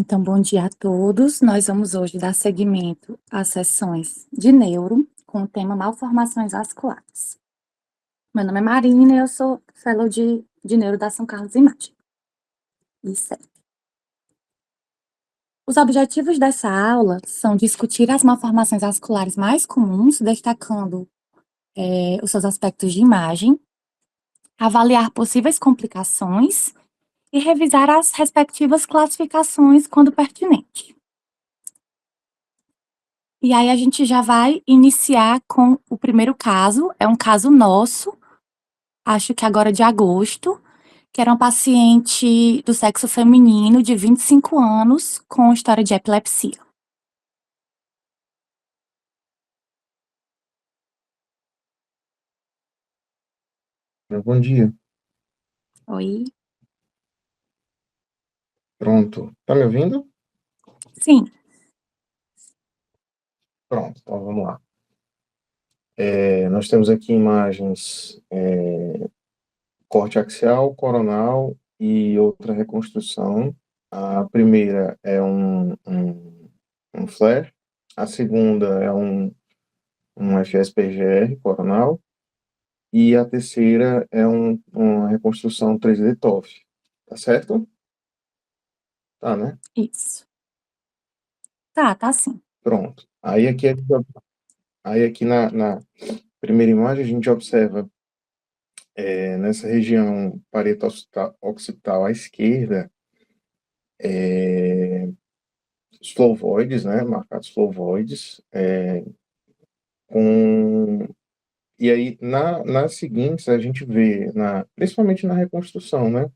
Então, bom dia a todos. Nós vamos hoje dar seguimento às sessões de neuro com o tema malformações vasculares. Meu nome é Marina e eu sou fellow de neuro da São Carlos Imagem. Isso aí. Os objetivos dessa aula são discutir as malformações vasculares mais comuns, destacando os seus aspectos de imagem, avaliar possíveis complicações e revisar as respectivas classificações quando pertinente. E aí a gente já vai iniciar com o primeiro caso, é um caso nosso, acho que agora de agosto, que era uma paciente do sexo feminino de 25 anos com história de epilepsia. Bom dia. Oi? Pronto. Tá me ouvindo? Sim, Pronto, então vamos lá. Nós temos aqui imagens corte axial, coronal e outra reconstrução. A primeira é um flare, a segunda é um FSPGR coronal e a terceira é uma reconstrução 3D TOF. Tá certo? Tá, né? isso. Tá sim. Pronto. Aí aqui na primeira imagem a gente observa nessa região parieto occipital à esquerda, os flavoides, né, marcados flavoides, com... E aí, nas seguintes, a gente vê, principalmente na reconstrução, né,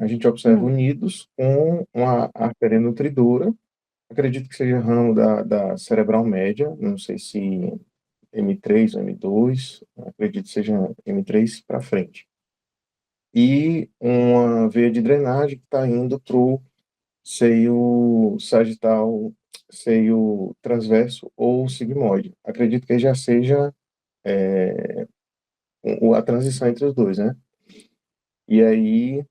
a gente observa Hum, unidos com uma artéria nutridora, acredito que seja ramo da cerebral média, não sei se M3 ou M2, acredito que seja M3 para frente. E uma veia de drenagem que está indo para o seio sagital, seio transverso ou sigmoide. Acredito que já seja a transição entre os dois, né? E aí,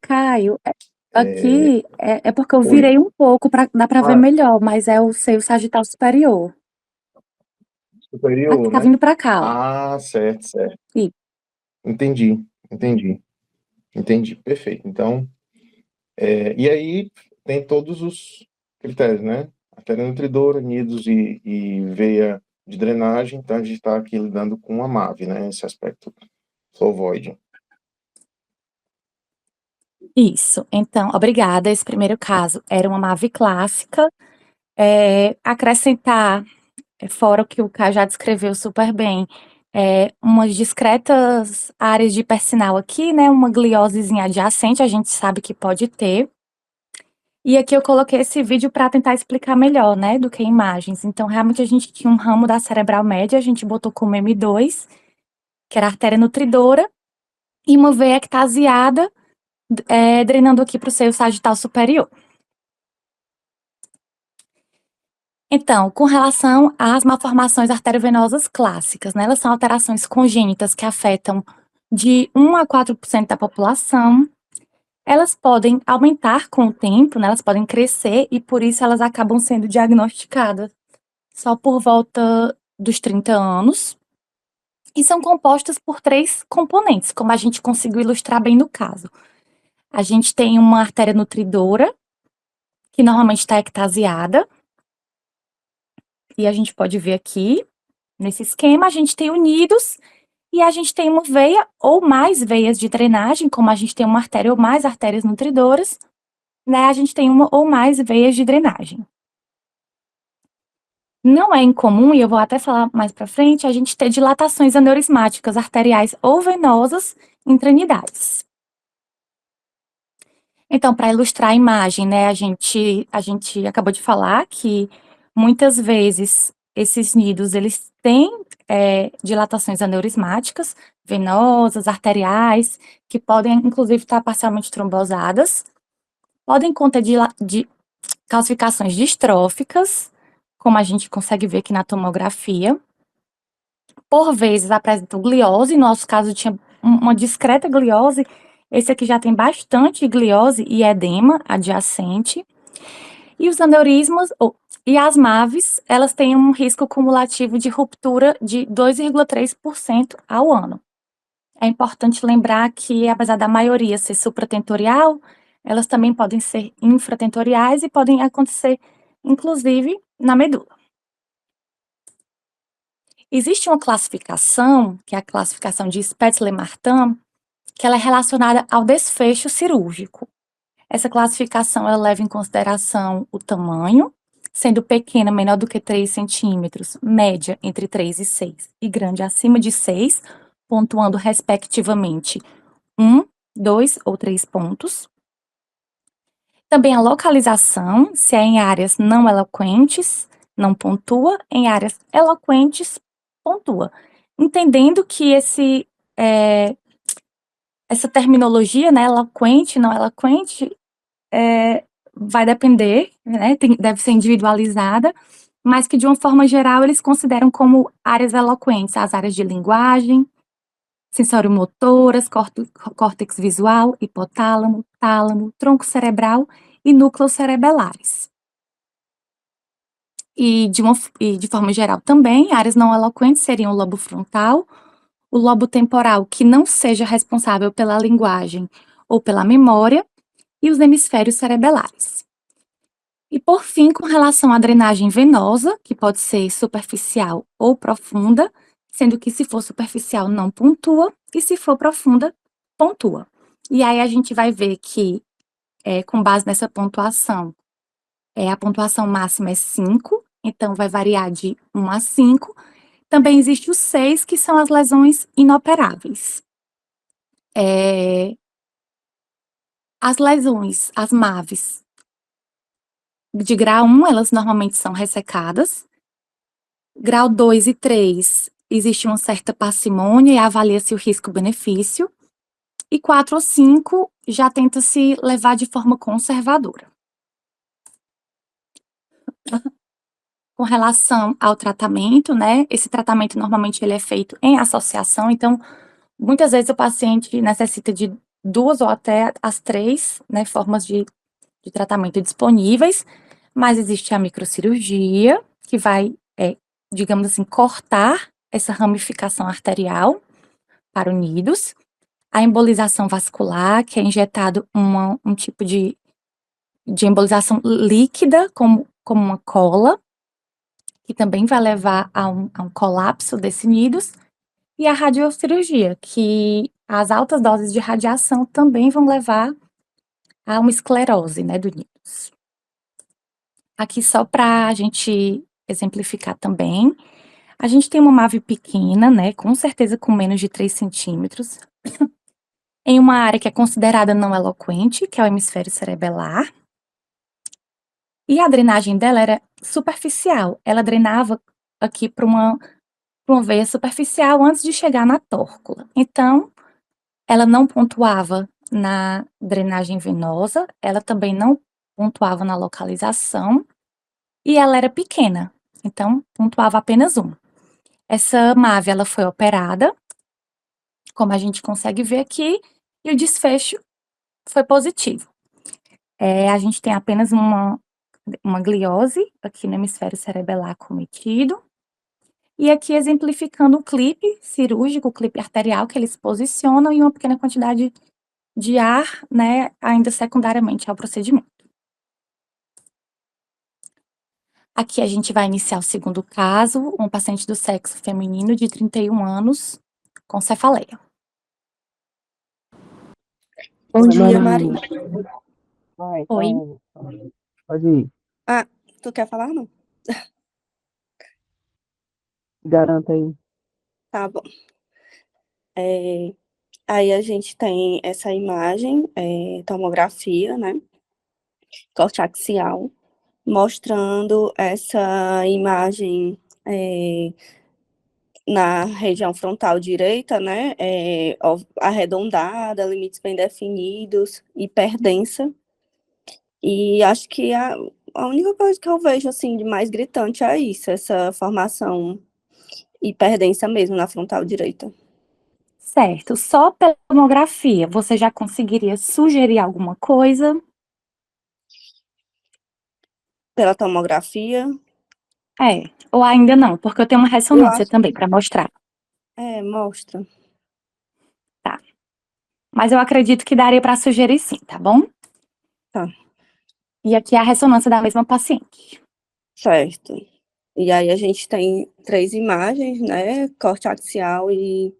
Caio, é, aqui é porque eu oi. virei um pouco, dá pra ver Ah, melhor, mas é o seio sagital superior. Aqui superior, tá né? vindo pra cá, ó. Ah, certo, certo. Ih, Entendi, entendi, entendi. Perfeito. Então, e aí tem todos os critérios, né? Artéria nutridora, nidos e veia de drenagem. Então, a gente está aqui lidando com uma MAV, né? Esse aspecto flovoide. isso. Então, obrigada. Esse primeiro caso era uma MAVE clássica. Acrescentar, fora o que o Caio já descreveu super bem, umas discretas áreas de hipersinal aqui, né? Uma gliosezinha adjacente, a gente sabe que pode ter. E aqui eu coloquei esse vídeo para tentar explicar melhor, né, do que imagens. Então, realmente, a gente tinha um ramo da cerebral média, a gente botou como M2, que era a artéria nutridora, e uma veia ectasiada, drenando aqui para o seio sagital superior. Então, com relação às malformações arteriovenosas clássicas, né, elas são alterações congênitas que afetam de 1 a 4% da população. Elas podem aumentar com o tempo, né, elas podem crescer e por isso elas acabam sendo diagnosticadas só por volta dos 30 anos. E são compostas por 3 componentes, como a gente conseguiu ilustrar bem no caso. A gente tem uma artéria nutridora, que normalmente está ectasiada, e a gente pode ver aqui, nesse esquema, a gente tem unidos e a gente tem uma veia ou mais veias de drenagem, como a gente tem uma artéria ou mais artérias nutridoras, né, a gente tem uma ou mais veias de drenagem. Não é incomum, e eu vou até falar mais para frente, a gente ter dilatações aneurismáticas arteriais ou venosas intranidais. Então, para ilustrar a imagem, né, a gente acabou de falar que muitas vezes esses nidos eles têm dilatações aneurismáticas, venosas, arteriais, que podem inclusive estar parcialmente trombosadas, podem conter calcificações distróficas, como a gente consegue ver aqui na tomografia. Por vezes apresentam gliose, no nosso caso tinha uma discreta gliose, Esse aqui já tem bastante gliose e edema adjacente. E os aneurismas, e as MAVs, elas têm um risco cumulativo de ruptura de 2,3% ao ano. É importante lembrar que, apesar da maioria ser supratentorial, elas também podem ser infratentoriais e podem acontecer, inclusive, na medula. Existe uma classificação, que é a classificação de Spätzle-Martin, que ela é relacionada ao desfecho cirúrgico. Essa classificação ela leva em consideração o tamanho, sendo pequena menor do que 3 centímetros, média entre 3 e 6 e grande acima de 6, pontuando respectivamente 1, 2 ou 3 pontos. Também a localização, se é em áreas não eloquentes, não pontua, em áreas eloquentes, pontua. Entendendo que essa terminologia, né, eloquente, não eloquente, vai depender, né, deve ser individualizada, mas que de uma forma geral eles consideram como áreas eloquentes, as áreas de linguagem, sensório-motoras, córtex visual, hipotálamo, tálamo, tronco cerebral e núcleos cerebelares. E de forma geral também, áreas não eloquentes seriam o lobo frontal, o lobo temporal que não seja responsável pela linguagem ou pela memória, e os hemisférios cerebelares. E por fim, com relação à drenagem venosa, que pode ser superficial ou profunda, sendo que se for superficial não pontua, e se for profunda, pontua. E aí a gente vai ver que, com base nessa pontuação, a pontuação máxima é 5, então vai variar de 1 a 5. Também existe o 6, que são as lesões inoperáveis. As lesões, as MAVs, de grau 1, elas normalmente são ressecadas. Grau 2 e 3, existe uma certa parcimônia e avalia-se o risco-benefício. E 4 ou 5, já tenta-se levar de forma conservadora. Com relação ao tratamento, né, esse tratamento normalmente ele é feito em associação, então, muitas vezes o paciente necessita de 2 ou até as 3, né, formas de tratamento disponíveis, mas existe a microcirurgia, que vai, digamos assim, cortar essa ramificação arterial para unidos, a embolização vascular, que é injetado um tipo de embolização líquida, como uma cola, que também vai levar a um colapso desse nídus, e a radiocirurgia, que as altas doses de radiação também vão levar a uma esclerose, né, do nídus. Aqui só para a gente exemplificar também, a gente tem uma MAVE pequena, né, com certeza com menos de 3 centímetros, em uma área que é considerada não eloquente, que é o hemisfério cerebelar, e a drenagem dela era superficial, ela drenava aqui para uma veia superficial antes de chegar na tórcula. Então, ela não pontuava na drenagem venosa, ela também não pontuava na localização, e ela era pequena, então pontuava apenas 1. Essa MAVE, ela foi operada, como a gente consegue ver aqui, e o desfecho foi positivo. A gente tem apenas uma gliose aqui no hemisfério cerebelar cometido, e aqui exemplificando o clipe cirúrgico, o clipe arterial que eles posicionam e uma pequena quantidade de ar, né, ainda secundariamente ao procedimento. Aqui a gente vai iniciar o segundo caso, um paciente do sexo feminino de 31 anos com cefaleia. Bom dia, Maria. Oi. Pode ir. Ah, tu quer falar, não? Garanta aí. Tá bom. Aí a gente tem essa imagem, tomografia, né? Corte axial, mostrando essa imagem na região frontal direita, né? Arredondada, limites bem definidos, hiperdensa. E acho que a única coisa que eu vejo, assim, de mais gritante é isso, essa formação hiperdensa mesmo na frontal direita. Certo. Só pela tomografia, você já conseguiria sugerir alguma coisa? Pela tomografia, Ou ainda não, porque eu tenho uma eu ressonância acho também que para mostrar. mostra. Tá. Mas eu acredito que daria para sugerir sim, tá bom? Tá, E aqui é a ressonância da mesma paciente. certo. E aí a gente tem 3 imagens, né? Corte axial e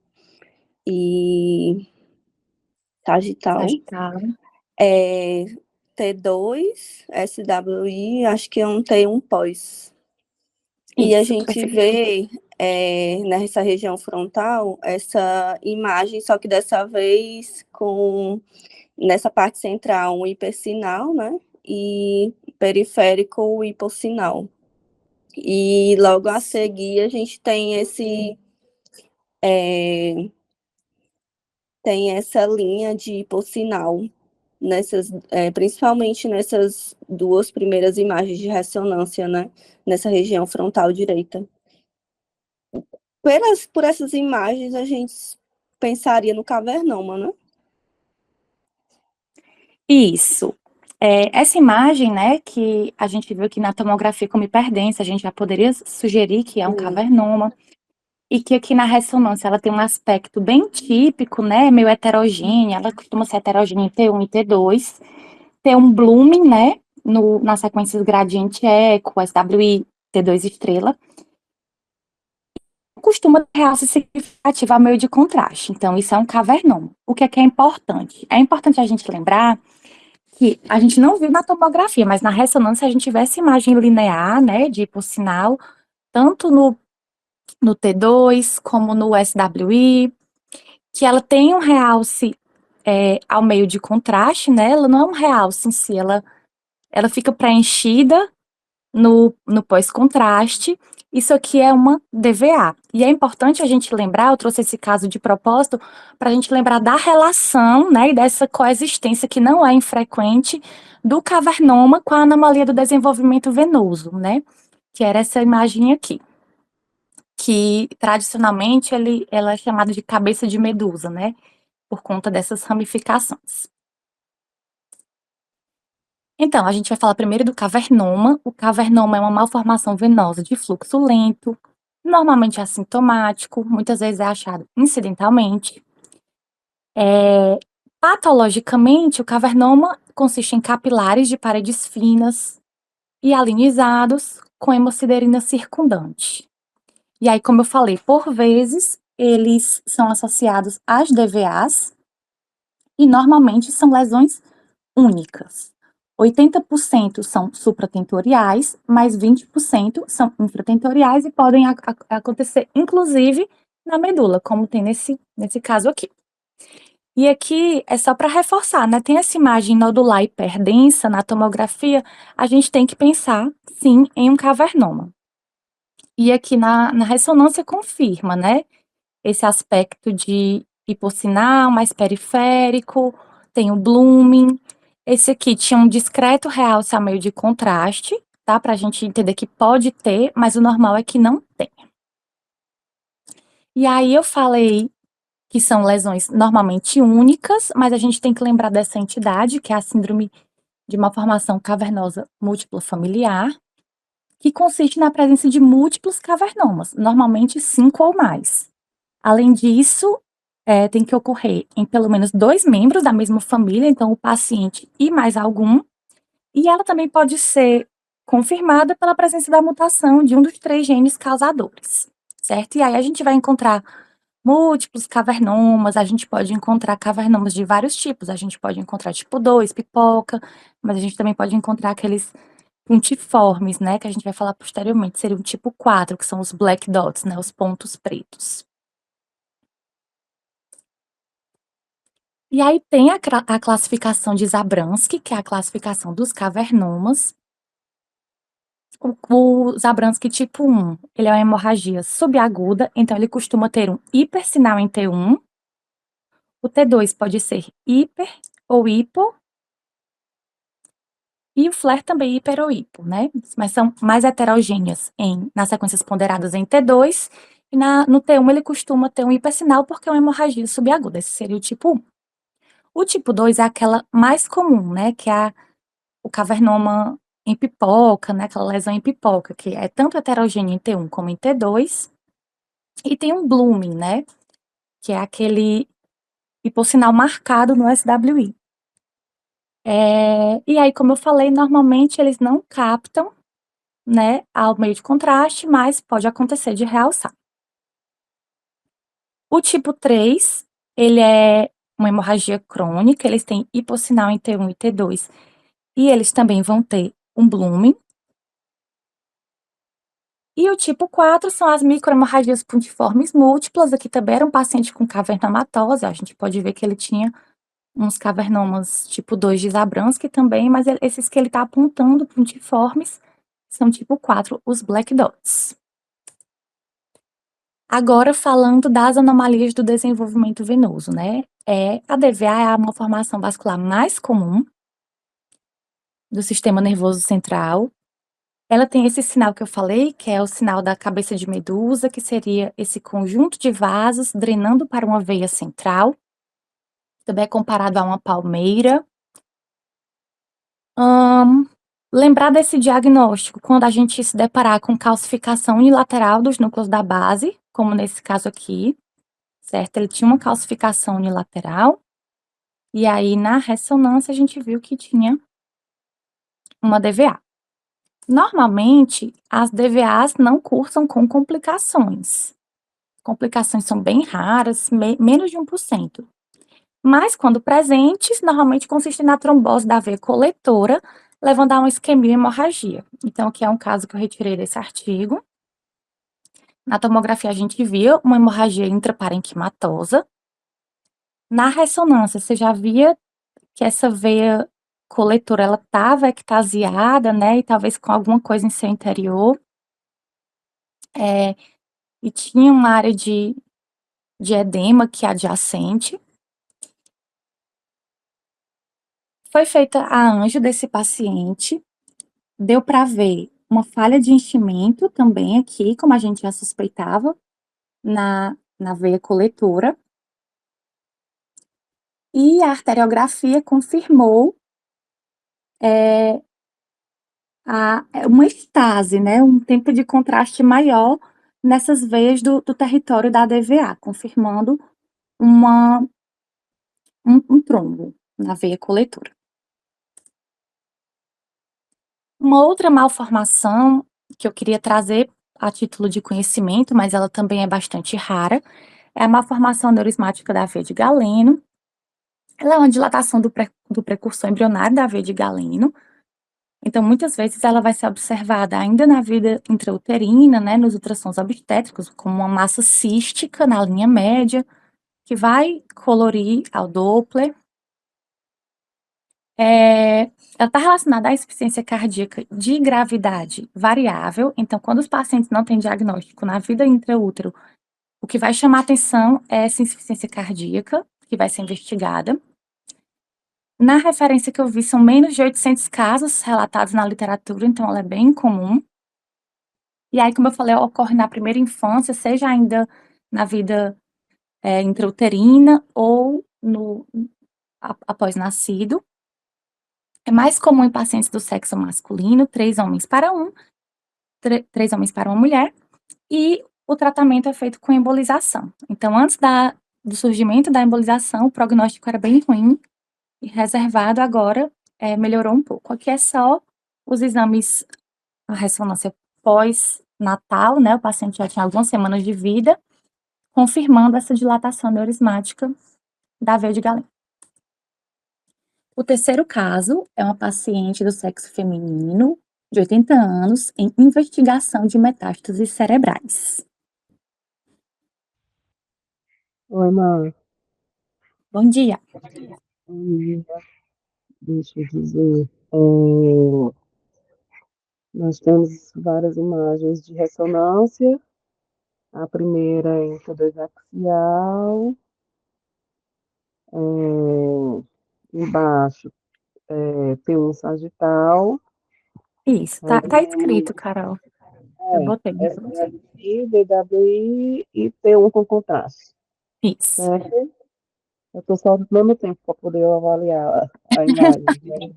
sagital. Sagital. É, T2, SWI, acho que é um T1 pós. E a Isso, gente perfeito. vê nessa região frontal essa imagem, só que dessa vez com nessa parte central um hipersinal, né? E periférico o hipossinal. E logo a seguir a gente tem tem essa linha de hipossinal, principalmente nessas 2 primeiras imagens de ressonância, né? Nessa região frontal direita. Por essas imagens, a gente pensaria no cavernoma, né? Isso. Essa imagem, né, que a gente viu aqui na tomografia como hiperdensa, a gente já poderia sugerir que é um cavernoma, e que aqui na ressonância ela tem um aspecto bem típico, né, meio heterogênea, ela costuma ser heterogênea em T1 e T2, tem um blooming, né, nas sequências gradiente eco, SWI, T2 estrela, costuma ter realce significativa ao meio de contraste, então isso é um cavernoma. O que é importante? É importante a gente lembrar que a gente não viu na tomografia, mas na ressonância a gente vê essa imagem linear, né, de hipossinal, tanto no T2 como no SWI, que ela tem um realce ao meio de contraste, né, ela não é um realce em si, ela fica preenchida no pós-contraste. Isso aqui é uma DVA. E é importante a gente lembrar, eu trouxe esse caso de propósito, para a gente lembrar da relação, né, e dessa coexistência que não é infrequente do cavernoma com a anomalia do desenvolvimento venoso, né, que era essa imagem aqui, que tradicionalmente ela é chamada de cabeça de medusa, né, por conta dessas ramificações. Então, a gente vai falar primeiro do cavernoma. O cavernoma é uma malformação venosa de fluxo lento, normalmente assintomático, muitas vezes é achado incidentalmente. Patologicamente, o cavernoma consiste em capilares de paredes finas e alinizados com hemosiderina circundante. E aí, como eu falei, por vezes, eles são associados às DVAs e normalmente são lesões únicas. 80% são supratentoriais, mais 20% são infratentoriais e podem acontecer, inclusive, na medula, como tem nesse caso aqui. E aqui é só para reforçar, né? Tem essa imagem nodular hiperdensa na tomografia, a gente tem que pensar, sim, em um cavernoma. E aqui na ressonância confirma, né? Esse aspecto de hipossinal, mais periférico, tem o blooming. Esse aqui tinha um discreto realce a meio de contraste, tá? Pra gente entender que pode ter, mas o normal é que não tem. E aí eu falei que são lesões normalmente únicas, mas a gente tem que lembrar dessa entidade, que é a síndrome de malformação cavernosa múltipla familiar, que consiste na presença de múltiplos cavernomas, normalmente 5 ou mais. Além disso, tem que ocorrer em pelo menos 2 membros da mesma família, então o paciente e mais algum, e ela também pode ser confirmada pela presença da mutação de um dos 3 genes causadores, certo? E aí a gente vai encontrar múltiplos cavernomas, a gente pode encontrar cavernomas de vários tipos, a gente pode encontrar tipo 2, pipoca, mas a gente também pode encontrar aqueles puntiformes, né, que a gente vai falar posteriormente, seria um tipo 4, que são os black dots, né, os pontos pretos. E aí tem a classificação de Zabransky, que é a classificação dos cavernomas. O Zabransky tipo 1, ele é uma hemorragia subaguda, então ele costuma ter um hipersinal em T1. O T2 pode ser hiper ou hipo. E o flare também hiper ou hipo, né? Mas são mais heterogêneas nas sequências ponderadas em T2 E no T1 ele costuma ter um hipersinal porque é uma hemorragia subaguda, esse seria o tipo 1. O tipo 2 é aquela mais comum, né, que é o cavernoma em pipoca, né, aquela lesão em pipoca, que é tanto heterogênea em T1 como em T2, e tem um blooming, né, que é aquele hipossinal marcado no SWI. E aí, como eu falei, normalmente eles não captam, né, ao meio de contraste, mas pode acontecer de realçar. O tipo 3, ele é uma hemorragia crônica, eles têm hipossinal em T1 e T2, e eles também vão ter um blooming. E o tipo 4 são as microhemorragias pontiformes múltiplas, aqui também era um paciente com cavernomatose, a gente pode ver que ele tinha uns cavernomas tipo 2 de Zabransky também, mas esses que ele está apontando pontiformes são tipo 4, os black dots. Agora falando das anomalias do desenvolvimento venoso, né, a DVA é a malformação vascular mais comum do sistema nervoso central. Ela tem esse sinal que eu falei, que é o sinal da cabeça de medusa, que seria esse conjunto de vasos drenando para uma veia central, também é comparado a uma palmeira. Lembrar desse diagnóstico quando a gente se deparar com calcificação unilateral dos núcleos da base, como nesse caso aqui, certo? Ele tinha uma calcificação unilateral, e aí na ressonância a gente viu que tinha uma DVA. Normalmente, as DVAs não cursam com complicações. Complicações são bem raras, menos de 1%. Mas, quando presentes, normalmente consistem na trombose da veia coletora, levando a uma isquemia e hemorragia. Então, aqui é um caso que eu retirei desse artigo. Na tomografia, a gente via uma hemorragia intraparenquimatosa. Na ressonância, você já via que essa veia coletora, ela estava ectasiada, né, e talvez com alguma coisa em seu interior. E tinha uma área de edema aqui adjacente. Foi feita a anjo desse paciente, deu para ver uma falha de enchimento também aqui, como a gente já suspeitava, na veia coletora. E a arteriografia confirmou uma estase, né, um tempo de contraste maior nessas veias do território da DVA, confirmando um trombo na veia coletora. Uma outra malformação que eu queria trazer a título de conhecimento, mas ela também é bastante rara, é a malformação neurismática da veia de Galeno. Ela é uma dilatação do precursor embrionário da veia de Galeno. Então, muitas vezes ela vai ser observada ainda na vida intrauterina, né, nos ultrassons obstétricos, como uma massa cística na linha média, que vai colorir ao Doppler. Ela está relacionada à insuficiência cardíaca de gravidade variável, então quando os pacientes não têm diagnóstico na vida intraútero, o que vai chamar atenção é essa insuficiência cardíaca, que vai ser investigada. Na referência que eu vi, são menos de 800 casos relatados na literatura, então ela é bem comum. E aí, como eu falei, ela ocorre na primeira infância, seja ainda na vida intrauterina ou após nascido. É mais comum em pacientes do sexo masculino, 3 homens para uma mulher, e o tratamento é feito com embolização. Então, antes do surgimento da embolização, o prognóstico era bem ruim e reservado, agora melhorou um pouco. Aqui é só os exames, a ressonância pós-natal, né? O paciente já tinha algumas semanas de vida, confirmando essa dilatação neurismática da veia de Galeno. O terceiro caso é uma paciente do sexo feminino, de 80 anos, em investigação de metástases cerebrais. Oi, Mar. Bom dia. Deixa eu dizer. Nós temos várias imagens de ressonância. A primeira é em T2 axial. Embaixo T1 sagital. Isso, tá escrito, Carol. Eu botei. SWI, DWI e T1 com contraste, Isso. certo? Eu estou só dando tempo para poder avaliar a imagem, né?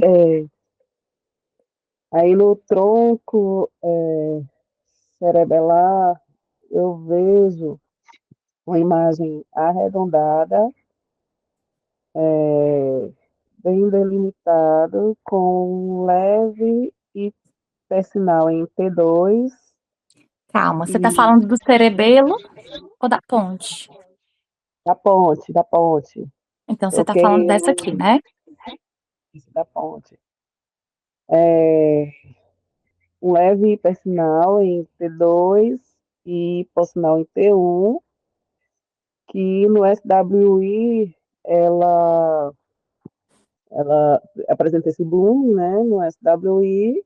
É, aí no tronco cerebelar, eu vejo uma imagem arredondada, bem delimitado, com um leve hipersinal em T2 Calma, você tá e falando do cerebelo ou da ponte? da ponte. Então, você tá falando Troquei dessa aqui, né? da ponte. É, um leve hipersinal em T2 e hipossinal em T1, que no SWI ela apresenta esse bloom, né, no SWI,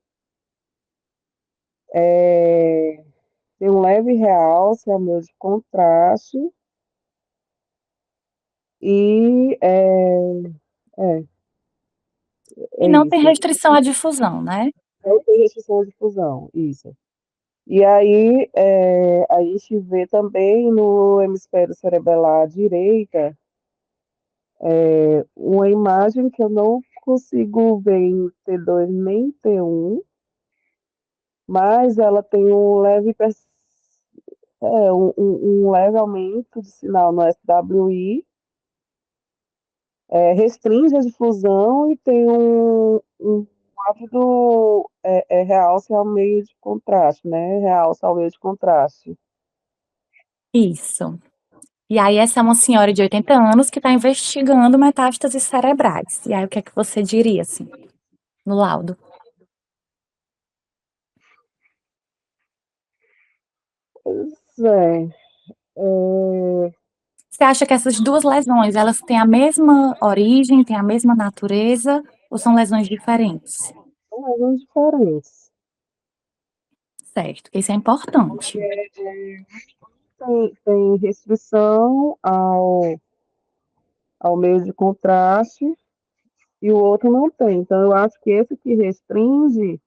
tem um leve realce ao meio de contraste e é, E é não tem isso. restrição à difusão, né? Não tem restrição de fusão, isso. E aí a gente vê também no hemisfério cerebelar à direita uma imagem que eu não consigo ver em T2 nem T1, mas ela tem um leve, um leve aumento de sinal no SWI, restringe a difusão e tem um rápido realce ao meio de contraste, né? Realce ao meio de contraste. Isso. E aí, essa é uma senhora de 80 anos que está investigando metástases cerebrais. E aí, o que é que você diria, assim, no laudo? Pois é, Você acha que essas duas lesões, elas têm a mesma origem, têm a mesma natureza, ou são lesões diferentes? são razões diferentes. Certo, isso é importante. Tem restrição ao meio de contraste e o outro não tem. Então, eu acho que esse que restringe,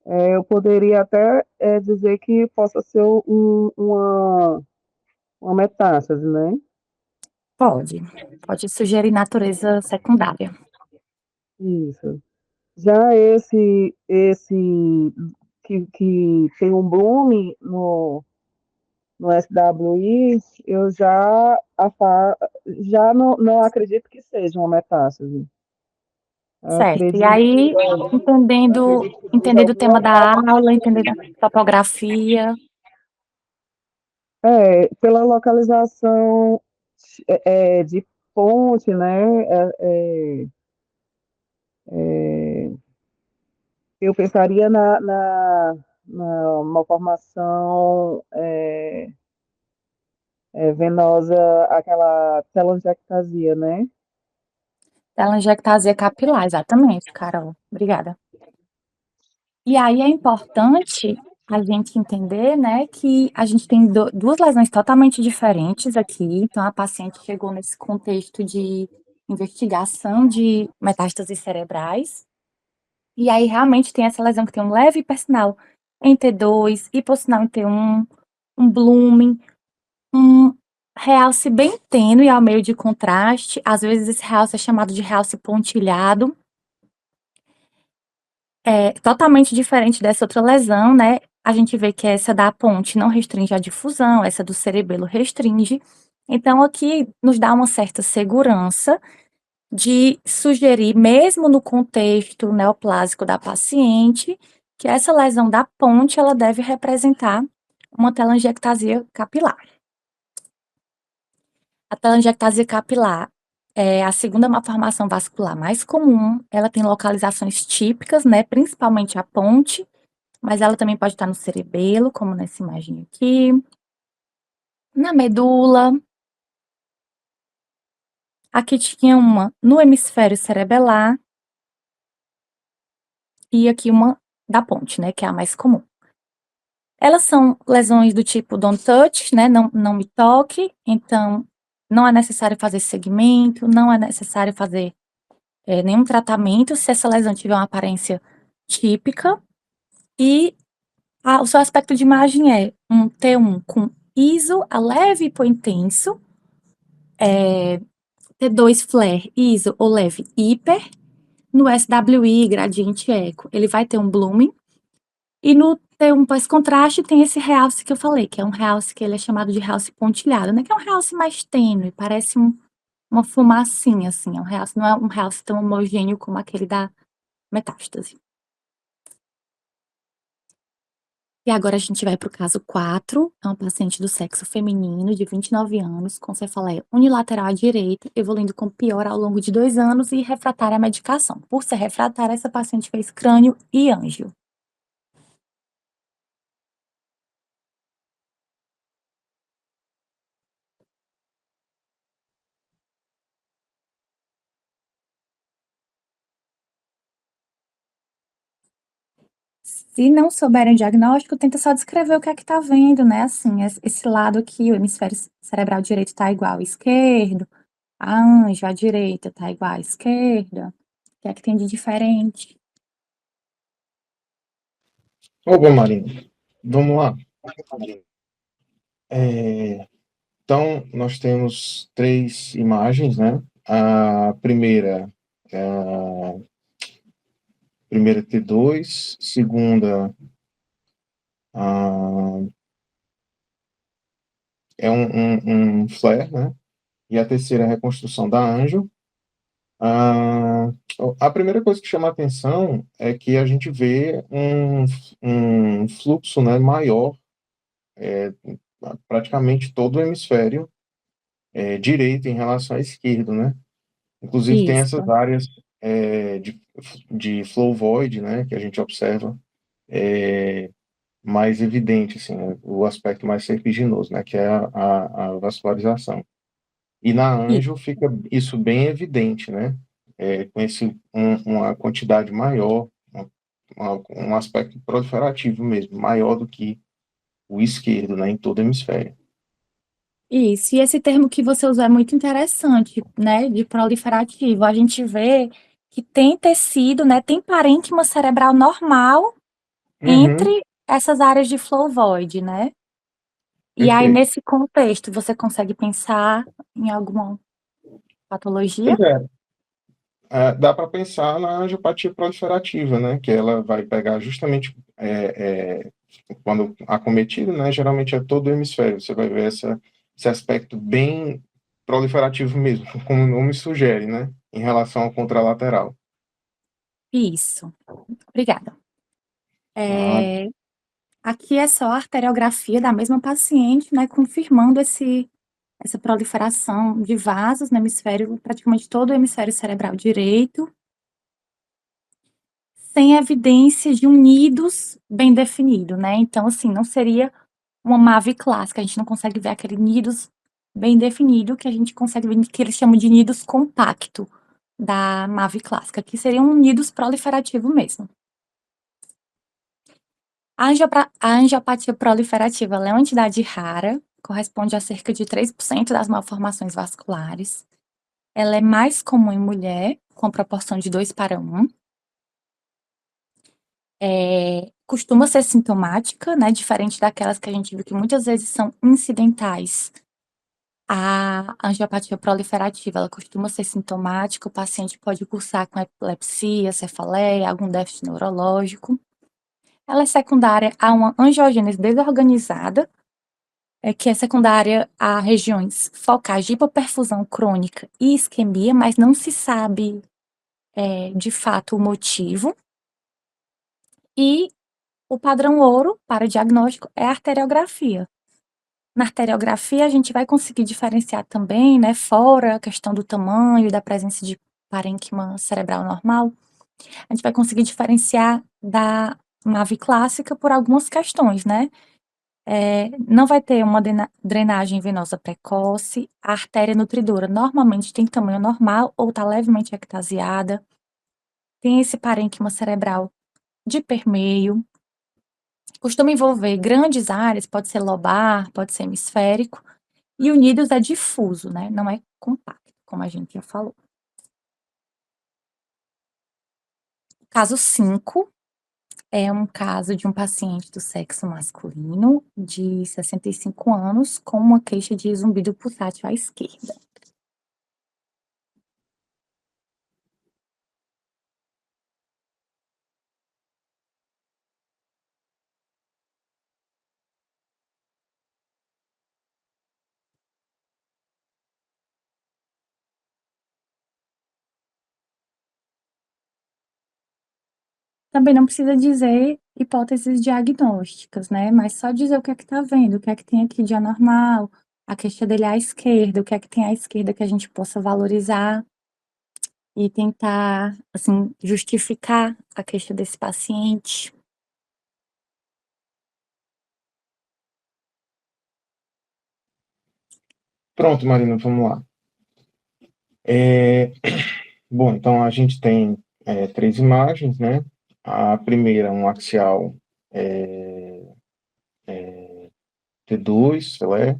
eu poderia até dizer que possa ser uma metástase, né? Pode sugerir natureza secundária. Isso. Já esse que tem um bloom no SWI, eu já não acredito que seja uma metástase. Certo. E Acredito, aí, acredito que seja entendendo o tema alguma da parte. aula, entendendo a topografia, Pela localização de ponte, né? Eu pensaria na malformação venosa, aquela telangiectasia, né? telangiectasia capilar, exatamente, Carol. Obrigada. E aí é importante a gente entender, né, que a gente tem duas lesões totalmente diferentes aqui. Então, a paciente chegou nesse contexto de investigação de metástases cerebrais. E aí, realmente, tem essa lesão que tem um leve hipersinal em T2, hipossinal em T1, um blooming, um realce bem tênue ao meio de contraste. Às vezes, esse realce é chamado de realce pontilhado. É totalmente diferente dessa outra lesão, né, a gente vê que essa da ponte não restringe a difusão, essa do cerebelo restringe. Então aqui nos dá uma certa segurança de sugerir, mesmo no contexto neoplásico da paciente, que essa lesão da ponte, ela deve representar uma telangiectasia capilar. A telangiectasia capilar é a segunda malformação vascular mais comum, ela tem localizações típicas, né, principalmente a ponte, mas ela também pode estar no cerebelo, como nessa imagem aqui, na medula. Aqui tinha uma no hemisfério cerebelar e aqui uma da ponte, né, que é a mais comum. Elas são lesões do tipo don't touch, né, não me toque, então não é necessário fazer segmento, não é necessário fazer nenhum tratamento se essa lesão tiver uma aparência típica. E O seu aspecto de imagem é um T1 com ISO a leve hipointenso, T2 flare ISO ou leve hiper, no SWI gradiente eco ele vai ter um blooming, e no T1 pós-contraste tem esse realce que eu falei, que é um realce que ele é chamado de realce pontilhado, né, que é um realce mais tênue, parece uma fumacinha, assim, é um realce, não é um realce tão homogêneo como aquele da metástase. E agora a gente vai para o caso 4, é uma paciente do sexo feminino de 29 anos, com cefaleia unilateral à direita, evoluindo com piora ao longo de 2 anos e refratária à medicação. Por ser refratária, essa paciente fez crânio e ângio. Se não souberem o diagnóstico, tenta só descrever o que é que tá vendo, né, assim, esse lado aqui, o hemisfério cerebral direito tá igual ao esquerdo, a ângio, à direita tá igual à esquerda, o que é que tem de diferente? Ô, Marina, vamos lá. Então, nós temos 3 imagens, né? A primeira T2, segunda é um flare, né? E a terceira é a reconstrução da Anjo. A primeira coisa que chama a atenção é que a gente vê um fluxo, né, maior, praticamente todo o hemisfério direito em relação à esquerdo, né? Inclusive tem essas Isso. áreas de flow void, né, que a gente observa mais evidente, assim, né, o aspecto mais serpiginoso, né, que é a vascularização. E na E Anjo fica isso bem evidente, né, com uma quantidade maior, um aspecto proliferativo mesmo, maior do que o esquerdo, né, em todo o hemisfério. Isso, e esse termo que você usou é muito interessante, né, de proliferativo. A gente vê que tem tecido, né, tem parênquima cerebral normal Uhum, entre essas áreas de flow void, né? E aí, perfeito. nesse contexto, você consegue pensar em alguma patologia? Pois é, dá para pensar na angiopatia proliferativa, né, que ela vai pegar justamente quando acometido, né, geralmente é todo o hemisfério. Você vai ver esse aspecto bem proliferativo mesmo, como o nome sugere, né, em relação ao contralateral. Isso, obrigada. Ah, Aqui é só a arteriografia da mesma paciente, né, confirmando essa proliferação de vasos no hemisfério, praticamente todo o hemisfério cerebral direito, sem evidência de um nidus bem definido, né. Então, assim, não seria uma MAVE clássica, a gente não consegue ver aquele nidus bem definido, que a gente consegue ver, que eles chamam de nidus compacto da MAVE clássica, que seria um nidus proliferativo mesmo. A angiopatia proliferativa, ela é uma entidade rara, corresponde a cerca de 3% das malformações vasculares. Ela é mais comum em mulher, com proporção de 2:1. Costuma ser sintomática, né, diferente daquelas que a gente viu que muitas vezes são incidentais. A angiopatia proliferativa, ela costuma ser sintomática, o paciente pode cursar com epilepsia, cefaleia, algum déficit neurológico. Ela é secundária a uma angiogênese desorganizada, que é secundária a regiões focais de hipoperfusão crônica e isquemia, mas não se sabe, de fato o motivo. E o padrão ouro para o diagnóstico é a arteriografia. Na arteriografia, a gente vai conseguir diferenciar também, né, fora a questão do tamanho e da presença de parênquima cerebral normal, a gente vai conseguir diferenciar da MAVE clássica por algumas questões, né. Não vai ter uma drenagem venosa precoce, a artéria nutridora normalmente tem tamanho normal ou está levemente ectasiada, tem esse parênquima cerebral de permeio, costuma envolver grandes áreas, pode ser lobar, pode ser hemisférico, e o nidus é difuso, né, não é compacto, como a gente já falou. Caso 5, É um caso de um paciente do sexo masculino, de 65 anos, com uma queixa de zumbido pulsátil à esquerda. Também não precisa dizer hipóteses diagnósticas, né, mas só dizer o que é que tá vendo, o que é que tem aqui de anormal, a queixa dele é à esquerda, o que é que tem à esquerda que a gente possa valorizar e tentar, assim, justificar a queixa desse paciente. Pronto, Marina, vamos lá. Bom, então a gente tem 3 imagens, né? A primeira, um axial T2, filé.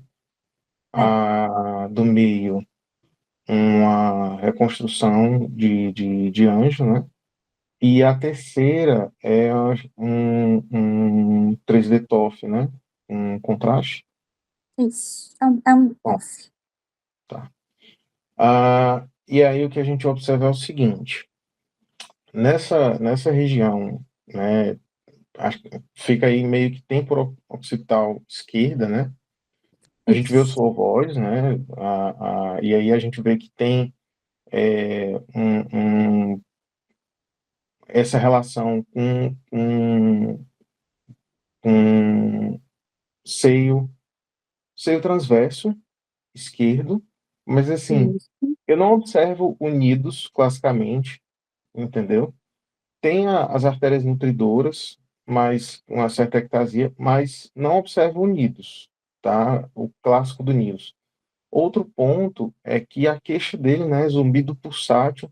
A do meio, uma reconstrução de anjo, né? E a terceira é um 3D TOF, né? Um contraste. Isso, é um Bom, off. tá. E aí o que a gente observa é o seguinte: nessa região, né? Fica aí meio que temporo-occipital esquerda, né? A gente vê os Isso. ovoides, né? E aí a gente vê que tem essa relação com seio, seio transverso esquerdo, mas assim, Isso. eu não observo unidos classicamente, entendeu? Tem as artérias nutridoras, mas uma certa ectasia, mas não observo unidos, tá? O clássico do Nils. Outro ponto é que a queixa dele, né, zumbido pulsátil,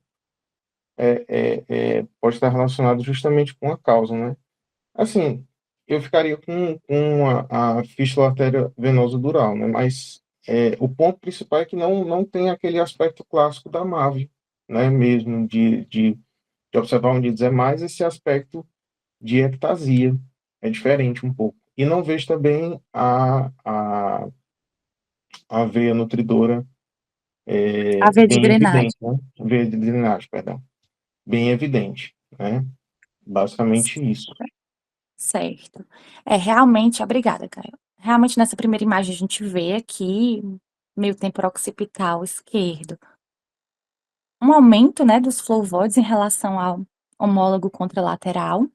pode estar relacionado justamente com a causa, né? Assim, eu ficaria com a fístula artéria venosa dural, né? Mas o ponto principal é que não tem aquele aspecto clássico da MAVE, né? Mesmo de observar unidos, é mais esse aspecto de ectasia, é diferente um pouco. E não vejo também a veia nutridora A via de bem drenagem. evidente, né? Veia de drenagem, perdão. Bem evidente, né? Basicamente isso. Certo. Realmente obrigada, Caio. Realmente, nessa primeira imagem, a gente vê aqui, meio temporo occipital esquerdo, um aumento, né, dos flavoides em relação ao homólogo contralateral.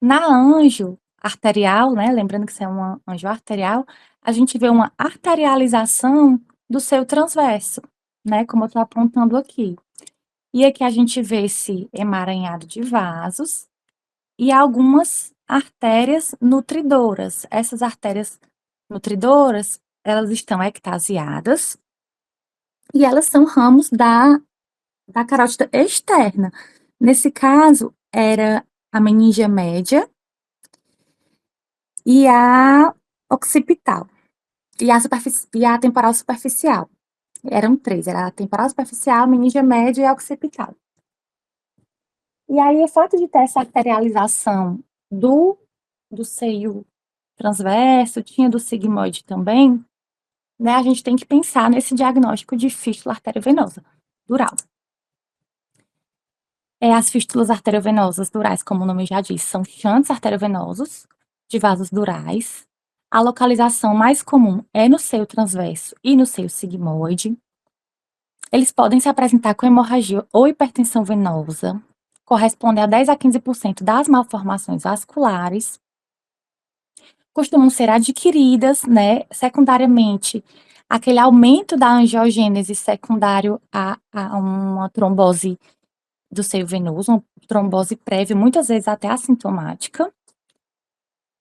Na anjo arterial, né, lembrando que isso é uma anjo arterial, a gente vê uma arterialização do seio transverso, né, como eu estou apontando aqui. E aqui a gente vê esse emaranhado de vasos e algumas artérias nutridoras. Essas artérias nutridoras, elas estão ectasiadas e elas são ramos da carótida externa. Nesse caso, era a meningia média e a occipital, e a temporal superficial. Eram 3, era a temporal superficial, a meningia média e a occipital. E aí, o fato de ter essa arterialização do seio transverso, tinha do sigmoide também, né, a gente tem que pensar nesse diagnóstico de fístula arteriovenosa dural. As fístulas arteriovenosas durais, como o nome já diz, são chantes arteriovenosos de vasos durais. A localização mais comum é no seio transverso e no seio sigmoide. Eles podem se apresentar com hemorragia ou hipertensão venosa, correspondem a 10 a 15% das malformações vasculares. Costumam ser adquiridas, né, secundariamente, aquele aumento da angiogênese secundário a uma trombose do seio venoso, uma trombose prévia, muitas vezes até assintomática.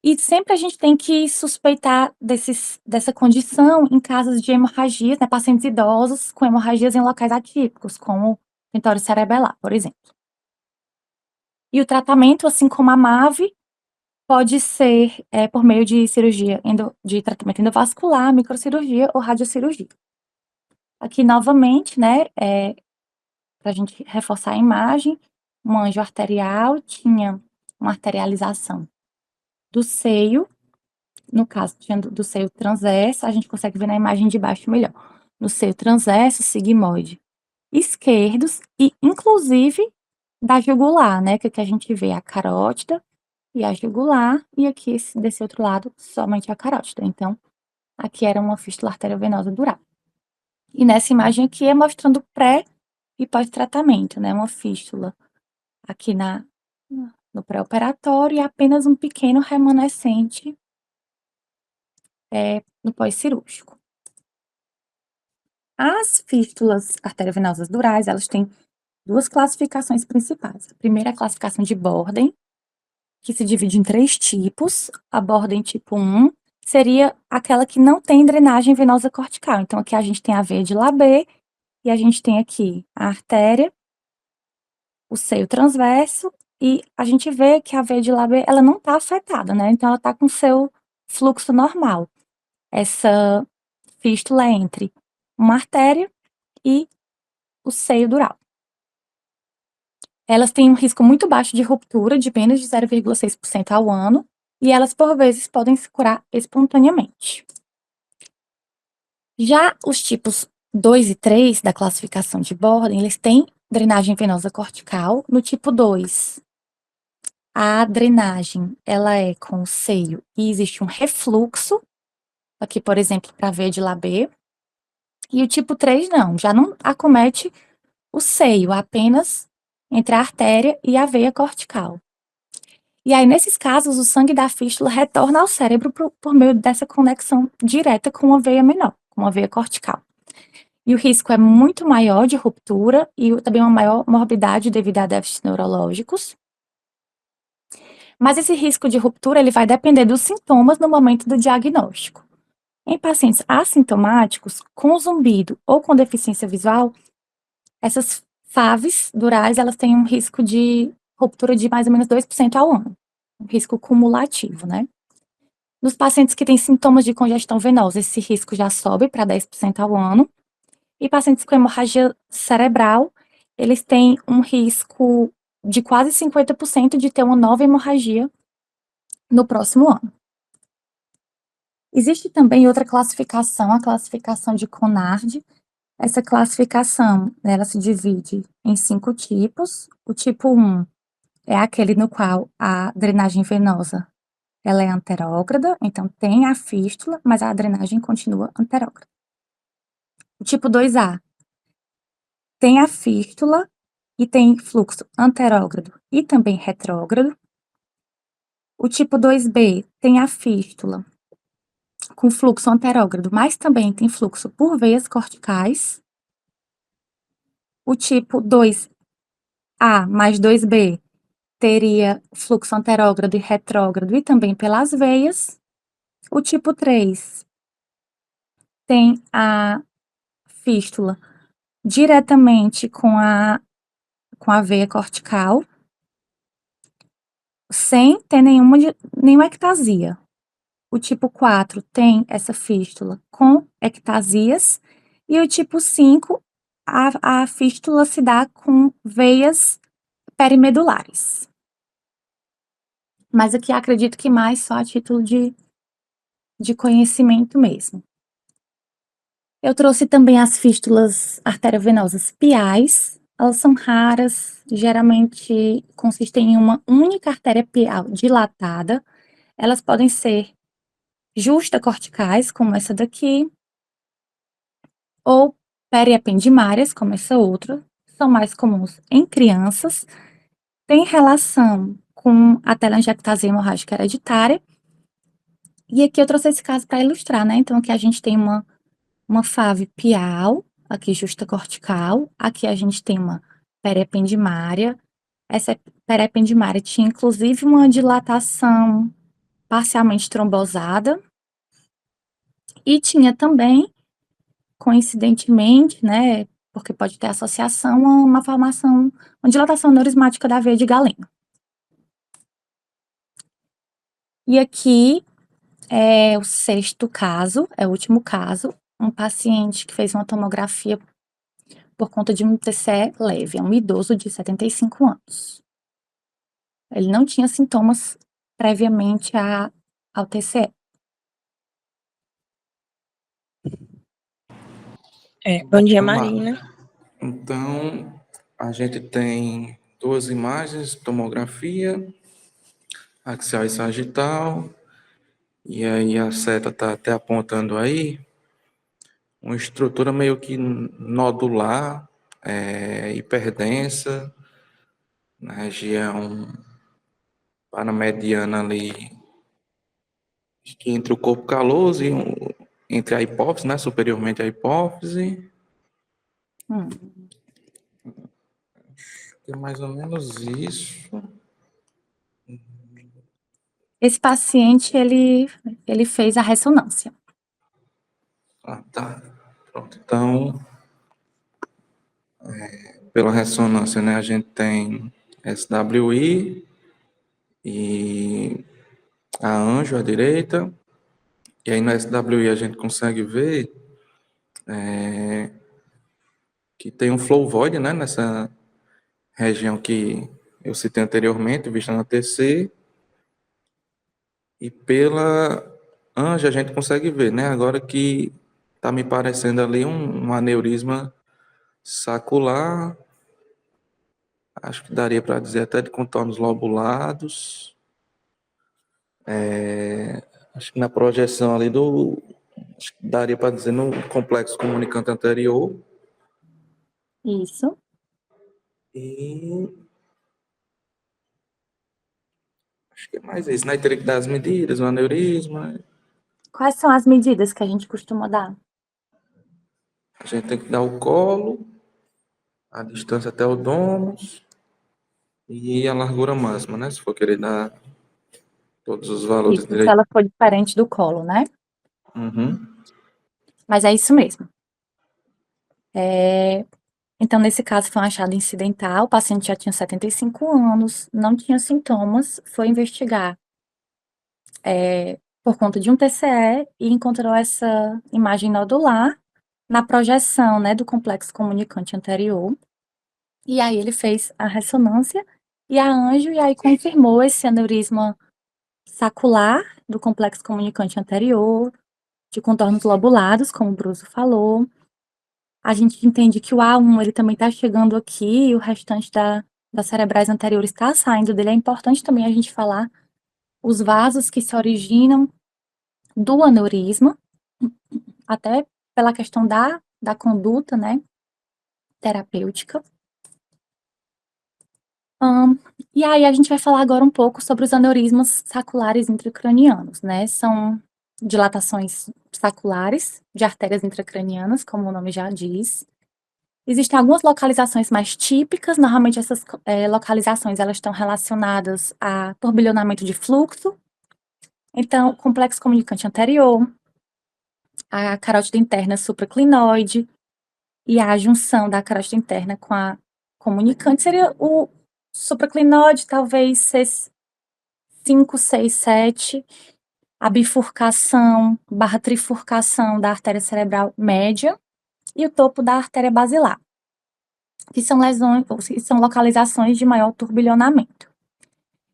E sempre a gente tem que suspeitar dessa condição em casos de hemorragias, né, pacientes idosos com hemorragias em locais atípicos, como tentório cerebelar, por exemplo. E o tratamento, assim como a MAVE, pode ser por meio de cirurgia, de tratamento endovascular, microcirurgia ou radiocirurgia. Aqui, novamente, né, para a gente reforçar a imagem, um anjo arterial tinha uma arterialização do seio, no caso do seio transverso, a gente consegue ver na imagem de baixo melhor. No seio transverso, sigmoide esquerdos e, inclusive, da jugular, né, que aqui a gente vê a carótida e a jugular, e aqui, desse outro lado, somente a carótida. Então, aqui era uma fístula arteriovenosa dural. E nessa imagem aqui é mostrando pré e pós-tratamento, né, uma fístula aqui no pré-operatório e apenas um pequeno remanescente no pós-cirúrgico. As fístulas arteriovenosas durais, elas têm duas classificações principais. A primeira é a classificação de Borden, que se divide em 3 tipos. A Borden tipo 1 seria aquela que não tem drenagem venosa cortical. Então, aqui a gente tem a veia de Labbé e a gente tem aqui a artéria, o seio transverso, e a gente vê que a veia de Labbé, ela não está afetada, né? Então, ela está com seu fluxo normal. Essa fístula é entre uma artéria e o seio dural. Elas têm um risco muito baixo de ruptura, de menos de 0,6% ao ano, e elas, por vezes, podem se curar espontaneamente. Já os tipos 2 e 3 da classificação de Borden, eles têm drenagem venosa cortical. No tipo 2, a drenagem, ela é com o seio e existe um refluxo, aqui, por exemplo, para a veia de Labbé. E o tipo 3 não, já não acomete o seio, apenas entre a artéria e a veia cortical. E aí, nesses casos, o sangue da fístula retorna ao cérebro por meio dessa conexão direta com a veia menor, com a veia cortical. E o risco é muito maior de ruptura e também uma maior morbidade devido a déficits neurológicos. Mas esse risco de ruptura, ele vai depender dos sintomas no momento do diagnóstico. Em pacientes assintomáticos, com zumbido ou com deficiência visual, essas FAVs durais, elas têm um risco de ruptura de mais ou menos 2% ao ano. Um risco cumulativo, né? Nos pacientes que têm sintomas de congestão venosa, esse risco já sobe para 10% ao ano. E pacientes com hemorragia cerebral, eles têm um risco de quase 50% de ter uma nova hemorragia no próximo ano. Existe também outra classificação, a classificação de Conard. Essa classificação, ela se divide em 5 tipos. O tipo 1 é aquele no qual a drenagem venosa ela é anterógrada, então tem a fístula, mas a drenagem continua anterógrada. O tipo 2A tem a fístula e tem fluxo anterógrado e também retrógrado. O tipo 2B tem a fístula com fluxo anterógrado, mas também tem fluxo por veias corticais. O tipo 2A mais 2B teria fluxo anterógrado e retrógrado e também pelas veias. O tipo 3 tem a fístula diretamente com a veia cortical, sem ter nenhuma ectasia. O tipo 4 tem essa fístula com ectasias, e o tipo 5, a fístula se dá com veias perimedulares. Mas aqui acredito que mais só a título de conhecimento mesmo. Eu trouxe também as fístulas arteriovenosas piais. Elas são raras, geralmente consistem em uma única artéria pial dilatada. Elas podem ser justacorticais, como essa daqui, ou periependimárias, como essa outra. São mais comuns em crianças. Tem relação com a telangiectasia hemorrágica hereditária. E aqui eu trouxe esse caso para ilustrar, né? Então, aqui a gente tem uma FAV pial, aqui justacortical. Aqui a gente tem uma periependimária. Essa periependimária tinha, inclusive, uma dilatação parcialmente trombosada. E tinha também, coincidentemente, né, porque pode ter associação, uma formação, uma dilatação neurismática da veia de Galeno. E aqui é o 6º caso, é o último caso, um paciente que fez uma tomografia por conta de um TCE leve, é um idoso de 75 anos. Ele não tinha sintomas previamente ao TCE. Bom dia, Vamos lá. Marina. Então, a gente tem 2 imagens, tomografia, axial e sagital, e aí a seta está até apontando aí, uma estrutura meio que nodular, hiperdensa, na região paramediana ali, entre o corpo caloso e entre a hipófise, né, superiormente à hipófise. É mais ou menos isso. Esse paciente, ele fez a ressonância. Ah, tá. Pronto. Então, pela ressonância, né, a gente tem SWI e a anjo à direita. E aí no SWI a gente consegue ver que tem um flow void, né, nessa região que eu citei anteriormente, vista na TC. E pela anjo a gente consegue ver, né, agora que está me parecendo ali um aneurisma sacular. Acho que daria para dizer até de contornos lobulados. Acho que na projeção ali acho que daria para dizer no complexo comunicante anterior. Isso. E acho que é mais isso, né? Teria que dar as medidas, o aneurisma. Quais são as medidas que a gente costuma dar? A gente tem que dar o colo, a distância até o dômus e a largura máxima, né? Se for querer dar todos os valores Isso, se direito. ela for diferente do colo, né? Uhum. Mas é isso mesmo. Então, nesse caso, foi um achado incidental, o paciente já tinha 75 anos, não tinha sintomas, foi investigar por conta de um TCE e encontrou essa imagem nodular na projeção, né, do complexo comunicante anterior. E aí ele fez a ressonância e a anjo, e aí confirmou esse aneurisma sacular do complexo comunicante anterior, de contornos lobulados, como o Bruso falou. A gente entende que o A1 ele também está chegando aqui e o restante das cerebrais anteriores está saindo dele. É importante também a gente falar os vasos que se originam do aneurisma, até pela questão da conduta, né, terapêutica. E aí a gente vai falar agora um pouco sobre os aneurismas saculares intracranianos, né? São dilatações saculares de artérias intracranianas, como o nome já diz. Existem algumas localizações mais típicas, normalmente essas localizações elas estão relacionadas a turbilhonamento de fluxo, então o complexo comunicante anterior, a carótida interna supraclinoide e a junção da carótida interna com a comunicante seria o supraclinoide, talvez C5, 6, 7, a bifurcação barra trifurcação da artéria cerebral média e o topo da artéria basilar, que são lesões, que são localizações de maior turbilhonamento.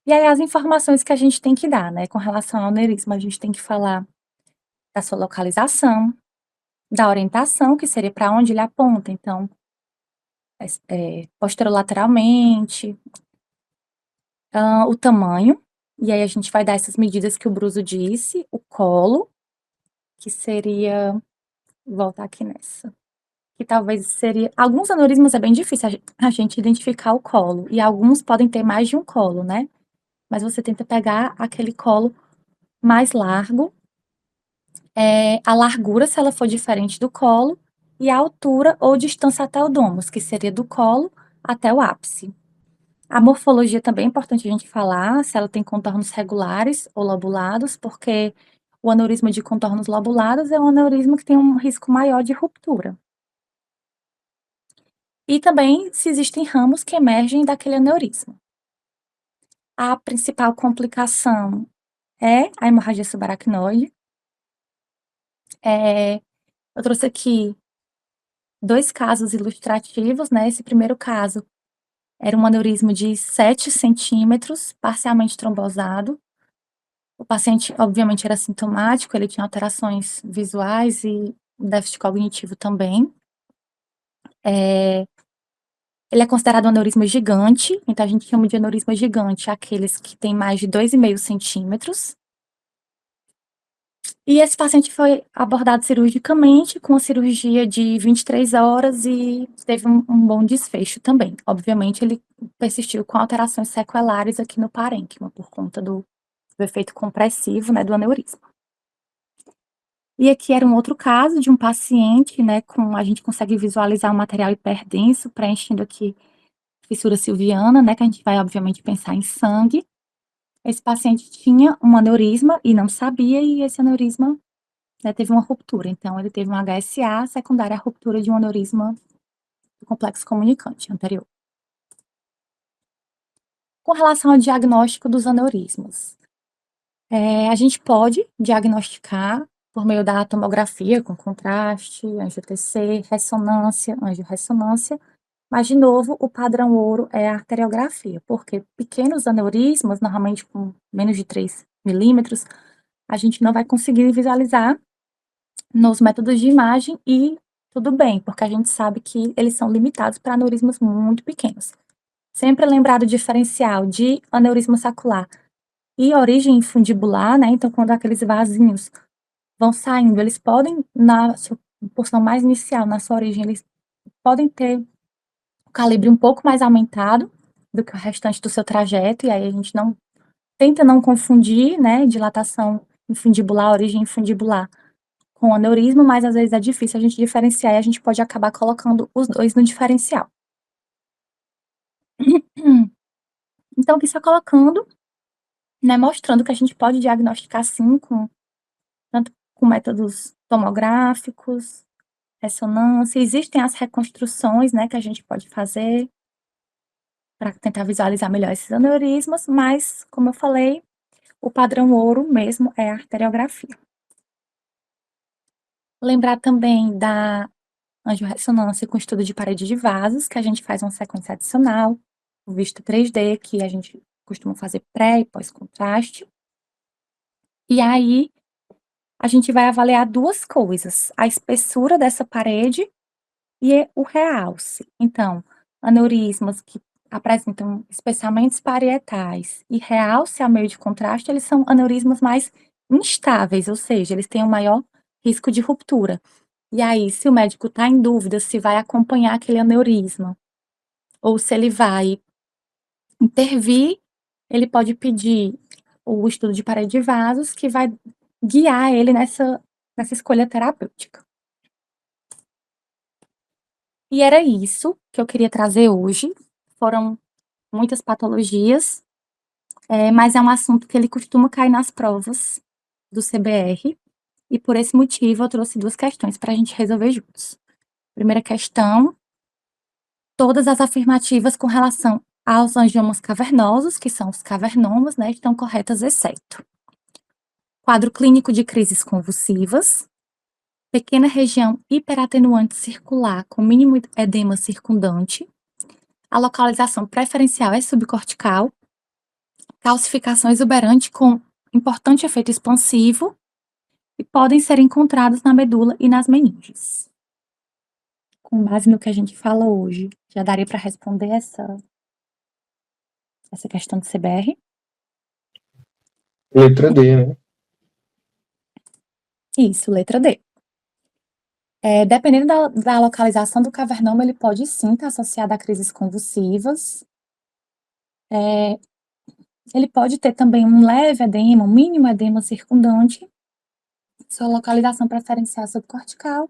E aí as informações que a gente tem que dar, né, com relação ao aneurisma, a gente tem que falar da sua localização, da orientação, que seria para onde ele aponta, então, posterolateralmente, o tamanho, e aí a gente vai dar essas medidas que o Bruso disse, o colo, que seria, vou voltar aqui nessa, que talvez seria, alguns aneurismas é bem difícil a gente identificar o colo, e alguns podem ter mais de um colo, né? Mas você tenta pegar aquele colo mais largo, a largura, se ela for diferente do colo, e a altura ou distância até o dômus, que seria do colo até o ápice. A morfologia também é importante a gente falar, se ela tem contornos regulares ou lobulados, porque o aneurisma de contornos lobulados é um aneurisma que tem um risco maior de ruptura. E também se existem ramos que emergem daquele aneurisma. A principal complicação é a hemorragia subaracnoide. Eu trouxe aqui 2 casos ilustrativos, né? Esse primeiro caso Era um aneurisma de 7 centímetros, parcialmente trombosado. O paciente, obviamente, era sintomático, ele tinha alterações visuais e déficit cognitivo também. Ele é considerado um aneurisma gigante, então a gente chama de aneurisma gigante aqueles que têm mais de 2,5 centímetros. E esse paciente foi abordado cirurgicamente, com a cirurgia de 23 horas e teve um bom desfecho também. Obviamente, ele persistiu com alterações sequelares aqui no parênquima, por conta do efeito compressivo, né, do aneurisma. E aqui era um outro caso de um paciente, né, a gente consegue visualizar um material hiperdenso, preenchendo aqui fissura silviana, né, que a gente vai, obviamente, pensar em sangue. Esse paciente tinha um aneurisma e não sabia, e esse aneurisma, né, teve uma ruptura. Então, ele teve um HSA secundária à ruptura de um aneurisma do complexo comunicante anterior. Com relação ao diagnóstico dos aneurismas, a gente pode diagnosticar por meio da tomografia com contraste, angio-TC, ressonância, angiorressonância, mas, de novo, o padrão ouro é a arteriografia, porque pequenos aneurismas, normalmente com menos de 3 milímetros, a gente não vai conseguir visualizar nos métodos de imagem e tudo bem, porque a gente sabe que eles são limitados para aneurismas muito pequenos. Sempre lembrar do diferencial de aneurisma sacular e origem infundibular, né? Então, quando aqueles vasinhos vão saindo, eles podem, na sua porção mais inicial, na sua origem, eles podem ter o calibre um pouco mais aumentado do que o restante do seu trajeto, e aí a gente tenta não confundir, né, dilatação infundibular, origem infundibular com aneurisma, mas às vezes é difícil a gente diferenciar e a gente pode acabar colocando os dois no diferencial. Então, aqui só colocando, né, mostrando que a gente pode diagnosticar sim, tanto com métodos tomográficos, ressonância, existem as reconstruções, né, que a gente pode fazer para tentar visualizar melhor esses aneurismas, mas, como eu falei, o padrão ouro mesmo é a arteriografia. Lembrar também da angiorressonância com estudo de parede de vasos, que a gente faz uma sequência adicional, o visto 3D, que a gente costuma fazer pré e pós-contraste. E aí, a gente vai avaliar duas coisas, a espessura dessa parede e o realce. Então, aneurismas que apresentam especialmente parietais e realce a meio de contraste, eles são aneurismas mais instáveis, ou seja, eles têm um maior risco de ruptura. E aí, se o médico está em dúvida se vai acompanhar aquele aneurisma ou se ele vai intervir, ele pode pedir o estudo de parede de vasos, que vai guiar ele nessa escolha terapêutica. E era isso que eu queria trazer hoje. Foram muitas patologias, mas é um assunto que ele costuma cair nas provas do CBR, e por esse motivo eu trouxe duas questões para a gente resolver juntos. Primeira questão: todas as afirmativas com relação aos angiomas cavernosos, que são os cavernomas, né, estão corretas, exceto quadro clínico de crises convulsivas, pequena região hiperatenuante circular com mínimo edema circundante, a localização preferencial é subcortical, calcificação exuberante com importante efeito expansivo e podem ser encontrados na medula e nas meninges. Com base no que a gente fala hoje, já daria para responder essa questão do CBR? Letra D, né? Isso, letra D. Dependendo da localização do cavernoma, ele pode sim estar associado a crises convulsivas. Ele pode ter também um leve edema, um mínimo edema circundante, sua localização preferencial subcortical,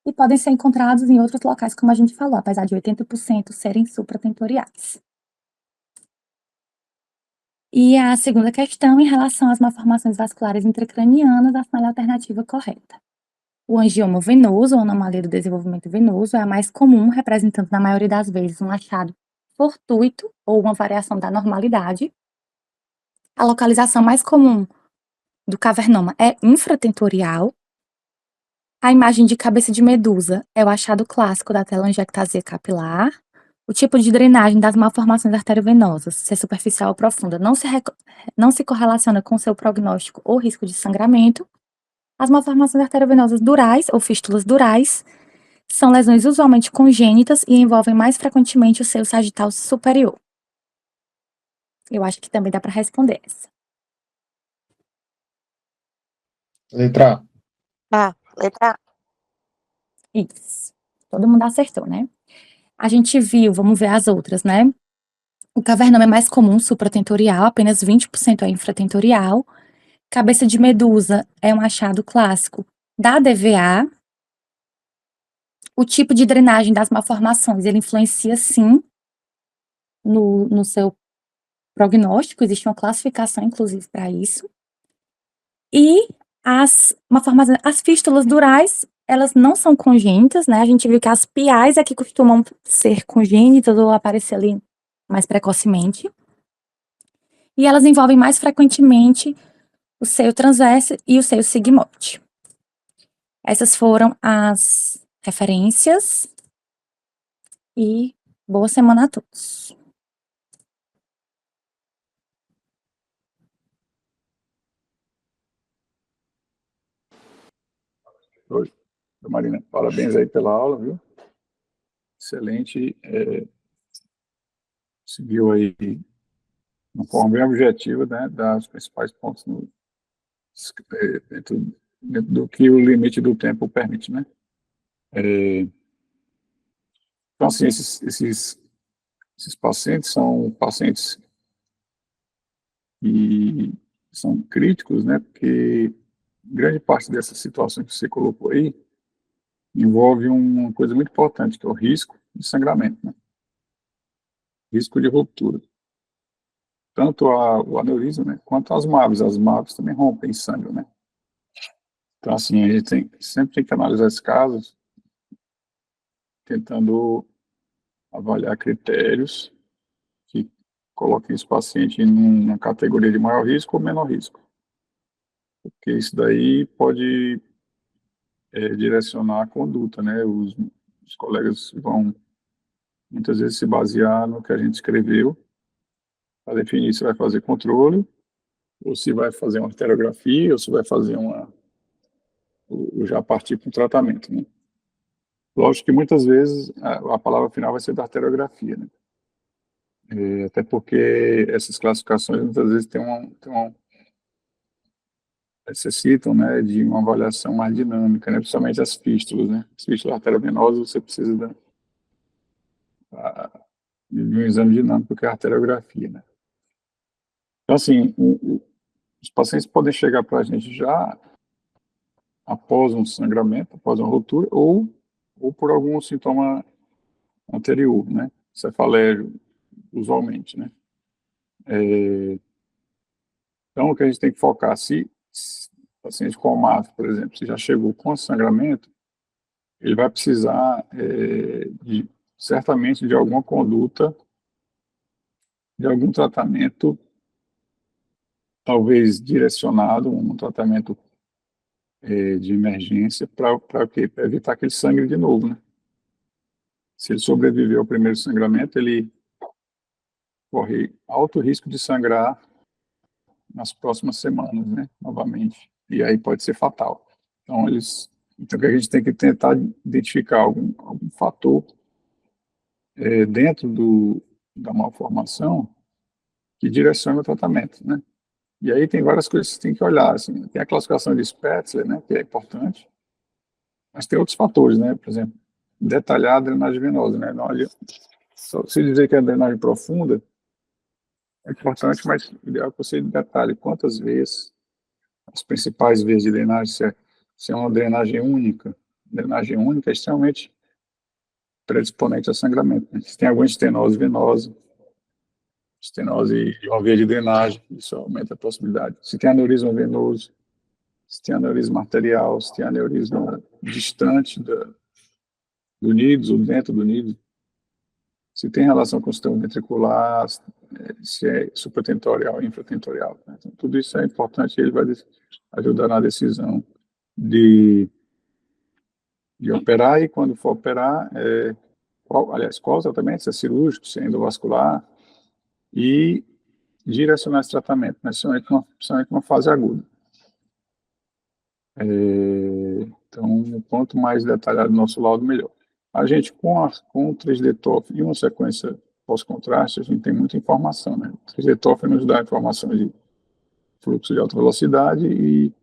e podem ser encontrados em outros locais, como a gente falou, apesar de 80% serem supratentoriais. E a segunda questão, em relação às malformações vasculares intracranianas, a assinale a alternativa correta. O angioma venoso, ou anomalia do desenvolvimento venoso, é a mais comum, representando, na maioria das vezes, um achado fortuito ou uma variação da normalidade. A localização mais comum do cavernoma é infratentorial. A imagem de cabeça de medusa é o achado clássico da telangiectasia capilar. O tipo de drenagem das malformações arteriovenosas, se é superficial ou profunda, não se correlaciona com seu prognóstico ou risco de sangramento. As malformações arteriovenosas durais ou fístulas durais são lesões usualmente congênitas e envolvem mais frequentemente o seio sagital superior. Eu acho que também dá para responder essa. Letra A. Letra A. Isso. Todo mundo acertou, né? A gente viu, vamos ver as outras, né? O cavernoma é mais comum, supratentorial, apenas 20% é infratentorial. Cabeça de medusa é um achado clássico da DVA. O tipo de drenagem das malformações, ele influencia, sim, no seu prognóstico. Existe uma classificação, inclusive, para isso. E as fístulas durais, elas não são congênitas, né? A gente viu que as piais é que costumam ser congênitas ou aparecer ali mais precocemente. E elas envolvem mais frequentemente o seio transverso e o seio sigmoide. Essas foram as referências. E boa semana a todos. Oi, Marina, parabéns aí pela aula, viu? Excelente. Seguiu aí de uma forma bem objetiva, né, das principais pontos dentro do que o limite do tempo permite, né? Então, assim, esses pacientes são pacientes que são críticos, né? Porque grande parte dessas situações que você colocou aí envolve uma coisa muito importante, que é o risco de sangramento, né? Risco de ruptura. Tanto o aneurisma, né, quanto as MAVs. As MAVs também rompem sangue, né? Então, assim, a gente sempre tem que analisar esses casos, tentando avaliar critérios que coloquem esse paciente em uma categoria de maior risco ou menor risco. Porque isso daí pode direcionar a conduta, né? Os colegas vão, muitas vezes, se basear no que a gente escreveu para definir se vai fazer controle, ou se vai fazer uma arteriografia, ou se vai fazer ou já partir para o tratamento, né? Lógico que muitas vezes a palavra final vai ser da arteriografia, né? Até porque essas classificações muitas vezes necessitam, né, de uma avaliação mais dinâmica, né? Principalmente as fístulas, né? As fístulas arteriovenosas você precisa de um exame dinâmico que é a arteriografia, né? Então, assim, os pacientes podem chegar para a gente já após um sangramento, após uma ruptura, ou por algum sintoma anterior, né? Cefalégio, usualmente, né? Então, o que a gente tem que focar, se o paciente com MAF, por exemplo, se já chegou com sangramento, ele vai precisar, certamente, de alguma conduta, de algum tratamento, talvez direcionado, um tratamento de emergência, para quê? Para evitar que ele sangre de novo, né? Se ele sobreviver ao primeiro sangramento, ele corre alto risco de sangrar nas próximas semanas, né? Novamente. E aí pode ser fatal. Então, que a gente tem que tentar identificar algum fator dentro da malformação que direciona o tratamento, né? E aí tem várias coisas que você tem que olhar, assim. Tem a classificação de Spätzle, né? Que é importante. Mas tem outros fatores, né? Por exemplo, detalhar a drenagem venosa, né? Não adianta só se dizer que é drenagem profunda, é importante, mas o ideal é que você detalhe quantas vezes, as principais vezes de drenagem, se é uma drenagem única. Drenagem única é extremamente predisponente a sangramento, né? Se tem alguma estenose venosa, estenose de uma via de drenagem, isso aumenta a possibilidade. Se tem aneurisma venoso, se tem aneurisma arterial, se tem aneurisma distante do nídus ou dentro do nídus, se tem relação com o sistema ventricular, se é supratentorial ou infratentorial, né? Então, tudo isso é importante e ele vai ajudar na decisão de operar, e quando for operar, qual os tratamentos, se é cirúrgico, se é endovascular, e direcionar esse tratamento, né, principalmente numa fase aguda. Então, quanto mais detalhado o nosso laudo, melhor. A gente, com o 3D TOF e uma sequência pós-contraste, a gente tem muita informação, né? O 3D TOF nos dá informações de fluxo de alta velocidade e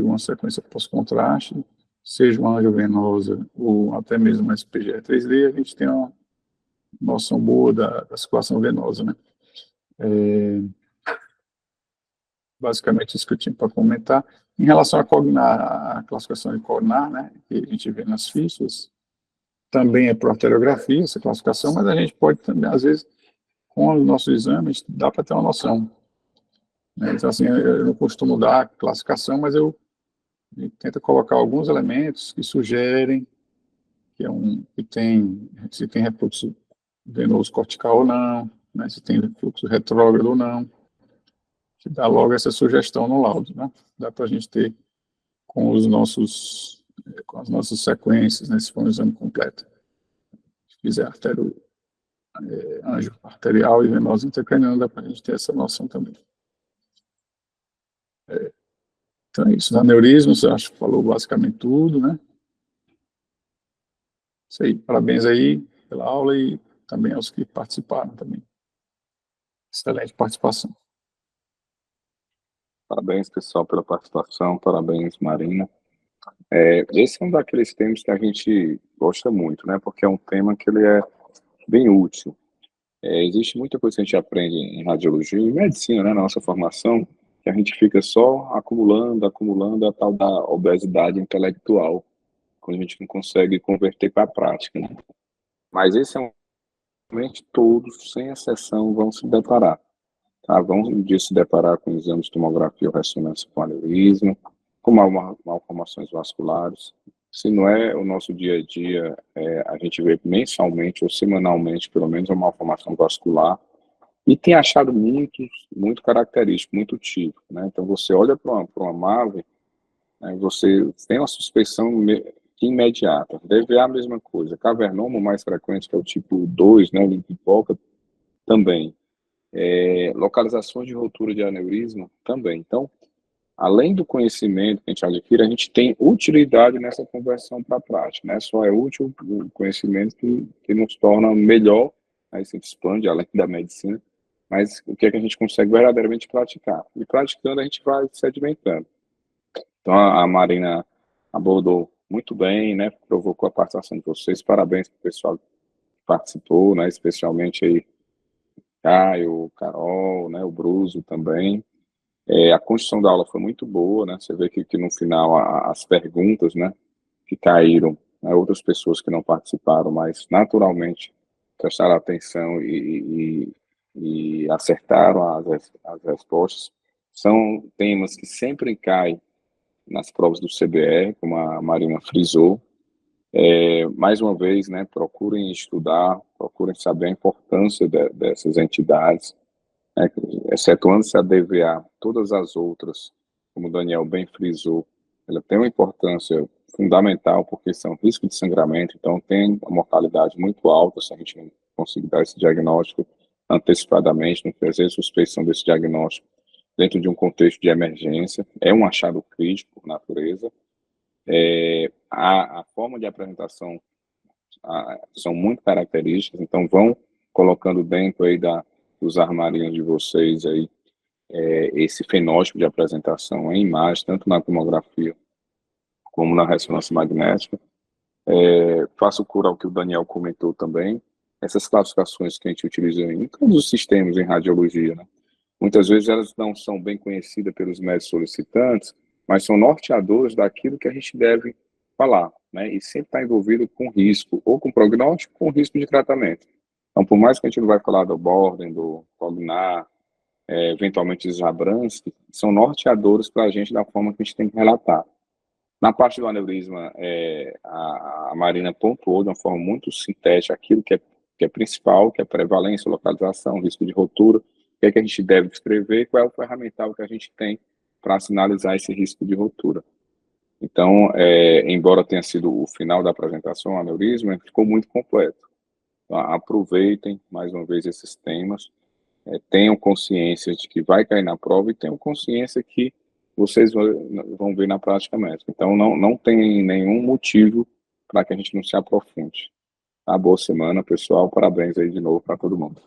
uma sequência pós-contraste, seja uma angiovenosa ou até mesmo uma SPGE 3D, a gente tem uma noção boa da circulação venosa, né? Basicamente isso que eu tinha para comentar. Em relação a classificação de Cognar, né, que a gente vê nas fichas, também é por arteriografia essa classificação, mas a gente pode também, às vezes, com os nossos exames, dá para ter uma noção, né? Então, assim, eu não costumo dar classificação, mas a gente tenta colocar alguns elementos que sugerem se tem refluxo venoso cortical ou não, né, se tem refluxo retrógrado ou não, que dá logo essa sugestão no laudo, né? Dá para a gente ter com as nossas sequências, né, se for um exame completo. Se fizer anjo arterial e venosa intracraniana, dá para a gente ter essa noção também. Então é isso. Aneurismos, acho que falou basicamente tudo, né? Isso aí. Parabéns aí pela aula e também aos que participaram também. Excelente participação. Parabéns, pessoal, pela participação. Parabéns, Marina. Esse é um daqueles temas que a gente gosta muito, né? Porque é um tema que ele é bem útil. Existe muita coisa que a gente aprende em radiologia e medicina, né, na nossa formação, que a gente fica só acumulando a tal da obesidade intelectual, quando a gente não consegue converter para a prática, né? Mas esse é um realmente todos, sem exceção, vão se deparar. Tá? Vão um dia se deparar com exames de tomografia ou ressonância com aneurisma, com malformações vasculares. Se não é o nosso dia a dia, a gente vê mensalmente ou semanalmente, pelo menos, uma malformação vascular, e tem achado muito característico, muito típico, né? Então, você olha para uma MAVE, né, você tem uma suspeição imediata. DVA, a mesma coisa. Cavernoma, mais frequente, que é o tipo 2, né, limpipoca, também. Localizações de rotura de aneurisma, também. Então, além do conhecimento que a gente adquire, a gente tem utilidade nessa conversão para a prática, né? Só é útil o conhecimento que nos torna melhor, aí se expande além da medicina, mas o que é que a gente consegue verdadeiramente praticar. E praticando, a gente vai sedimentando. Então, a Marina abordou muito bem, né? Provocou a participação de vocês. Parabéns para o pessoal que participou, né? Especialmente aí Caio, Carol, né? O Bruso também. A construção da aula foi muito boa, né? Você vê que no final as perguntas, né, que caíram, né, outras pessoas que não participaram, mas naturalmente prestaram atenção e acertaram as respostas. São temas que sempre caem nas provas do CBR, como a Marina frisou. Mais uma vez, né, procurem estudar, procurem saber a importância dessas entidades, excetuando-se a DVA, todas as outras, como o Daniel bem frisou, ela tem uma importância fundamental, porque são risco de sangramento, então tem uma mortalidade muito alta se a gente não conseguir dar esse diagnóstico antecipadamente, não fazer suspeição desse diagnóstico dentro de um contexto de emergência. É um achado crítico, por natureza. A forma de apresentação são muito características, então vão colocando dentro aí dos armarinhos de vocês aí esse fenótipo de apresentação em imagem, tanto na tomografia como na ressonância magnética. Faço cura ao que o Daniel comentou também, essas classificações que a gente utiliza em todos os sistemas em radiologia, né? Muitas vezes elas não são bem conhecidas pelos médicos solicitantes, mas são norteadoras daquilo que a gente deve falar, né? E sempre está envolvido com risco, ou com prognóstico, com risco de tratamento. Então, por mais que a gente não vai falar do Borden, do Cognar, eventualmente dos Zabransky, são norteadores para a gente da forma que a gente tem que relatar. Na parte do aneurisma, a Marina pontuou de uma forma muito sintética aquilo que é principal, que é prevalência, localização, risco de rotura, o que é que a gente deve descrever, qual é o ferramental que a gente tem para sinalizar esse risco de rotura. Então, embora tenha sido o final da apresentação, o aneurisma, ficou muito completo. Então, aproveitem, mais uma vez, esses temas, tenham consciência de que vai cair na prova e tenham consciência que vocês vão ver na prática médica. Então, não tem nenhum motivo para que a gente não se aprofunde. Tá? Boa semana, pessoal. Parabéns aí de novo para todo mundo.